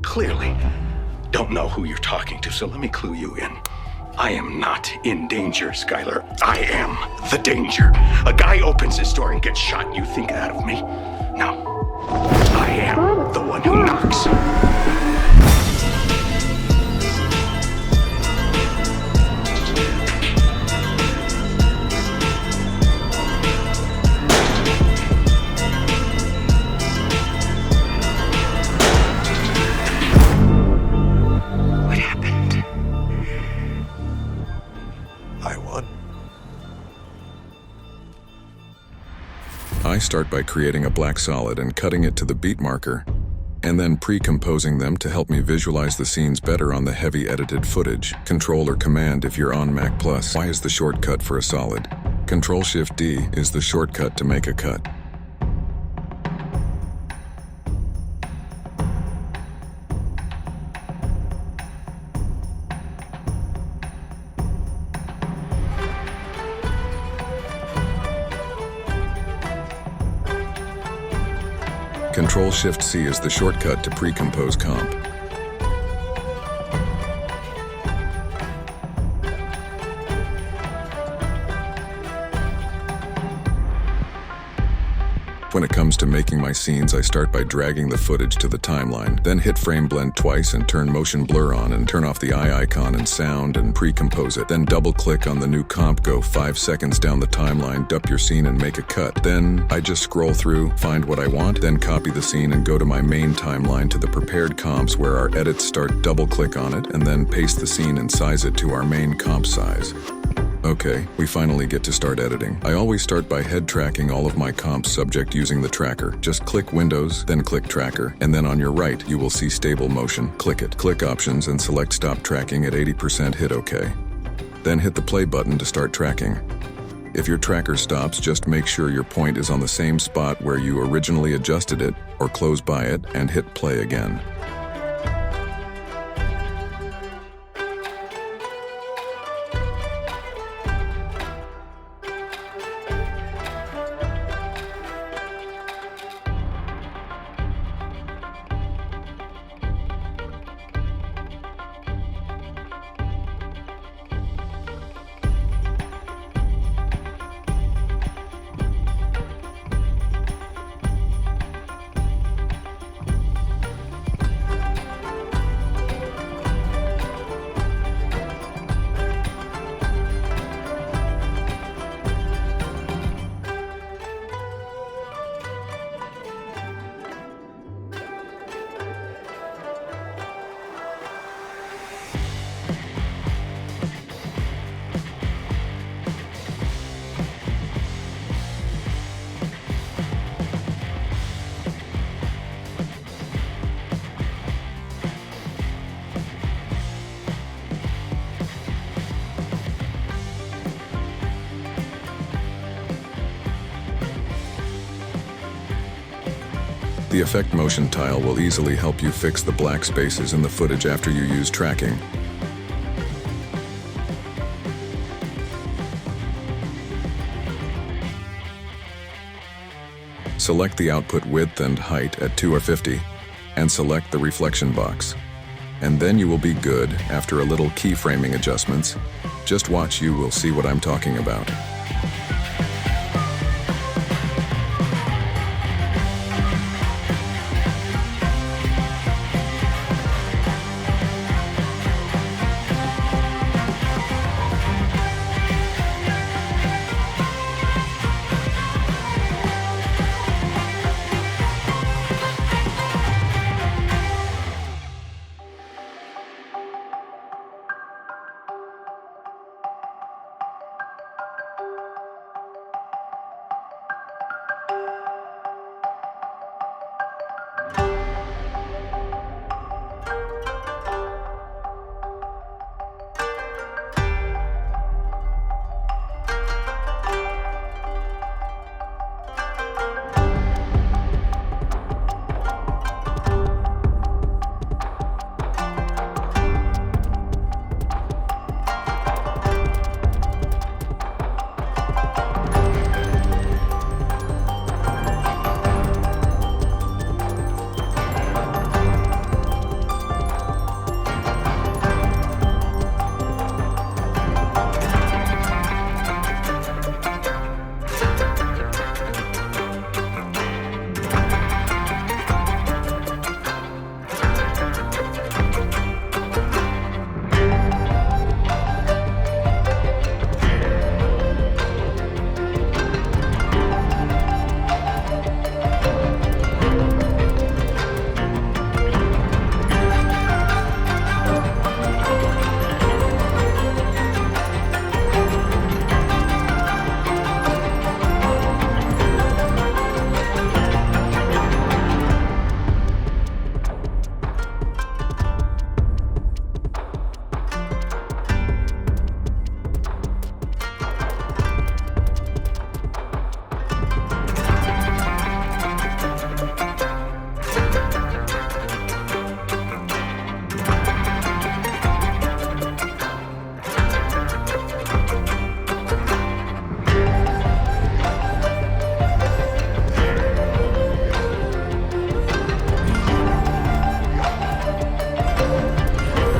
clearly don't know who you're talking to, so let me clue you in. I am not in danger, Skylar. I am the danger. A guy opens his door and gets shot, and you think that of me? No. I am the one who knocks. I start by creating a black solid and cutting it to the beat marker, and then pre-composing them to help me visualize the scenes better on the heavy edited footage. Control or Command if you're on Mac Plus. Y is the shortcut for a solid. Control-Shift-D is the shortcut to make a cut. Control-Shift-C is the shortcut to pre-compose comp. When it comes to making my scenes, I start by dragging the footage to the timeline, then hit frame blend twice and turn motion blur on and turn off the eye icon and sound and pre-compose it. Then double click on the new comp, go 5 seconds down the timeline, dup your scene and make a cut. Then I just scroll through, find what I want, then copy the scene and go to my main timeline to the prepared comps where our edits start, double click on it, and then paste the scene and size it to our main comp size. Okay, we finally get to start editing. I always start by head tracking all of my comps subject using the tracker. Just click Windows, then click Tracker, and then on your right you will see Stable Motion. Click it. Click Options and select Stop Tracking at 80%, hit OK. Then hit the play button to start tracking. If your tracker stops, just make sure your point is on the same spot where you originally adjusted it, or close by it and hit play again. The Effect Motion tile will easily help you fix the black spaces in the footage after you use tracking. Select the output width and height at 2 or 50, and select the reflection box. And then you will be good after a little keyframing adjustments. Just watch, you will see what I'm talking about.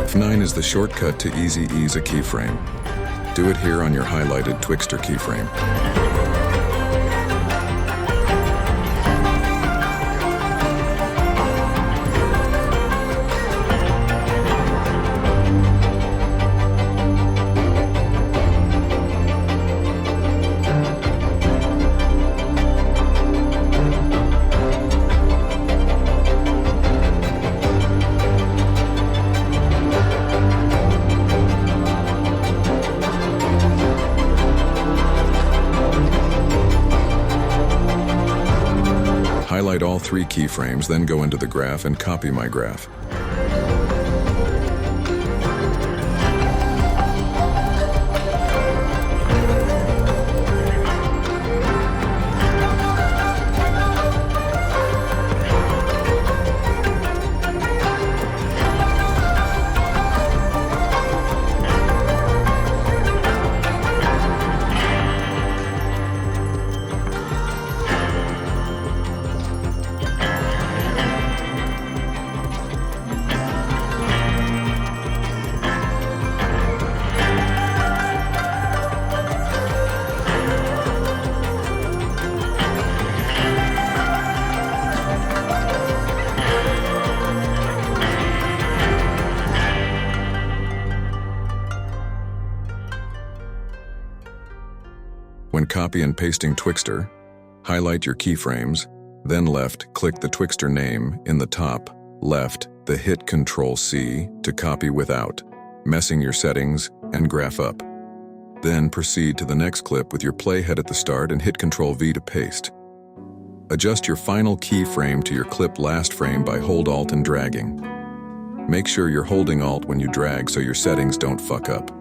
F9 is the shortcut to easy ease a keyframe. Do it here on your highlighted Twixtor keyframe. Highlight all 3 keyframes, then go into the graph and copy my graph. When copy and pasting Twixtor, highlight your keyframes, then left-click the Twixtor name in the top, left, the hit Ctrl-C to copy without, messing your settings, and graph up. Then proceed to the next clip with your playhead at the start and hit Ctrl-V to paste. Adjust your final keyframe to your clip last frame by Hold-Alt and dragging. Make sure you're holding Alt when you drag so your settings don't fuck up.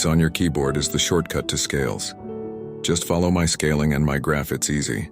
On your keyboard is the shortcut to scales. Just follow my scaling and my graph, it's easy.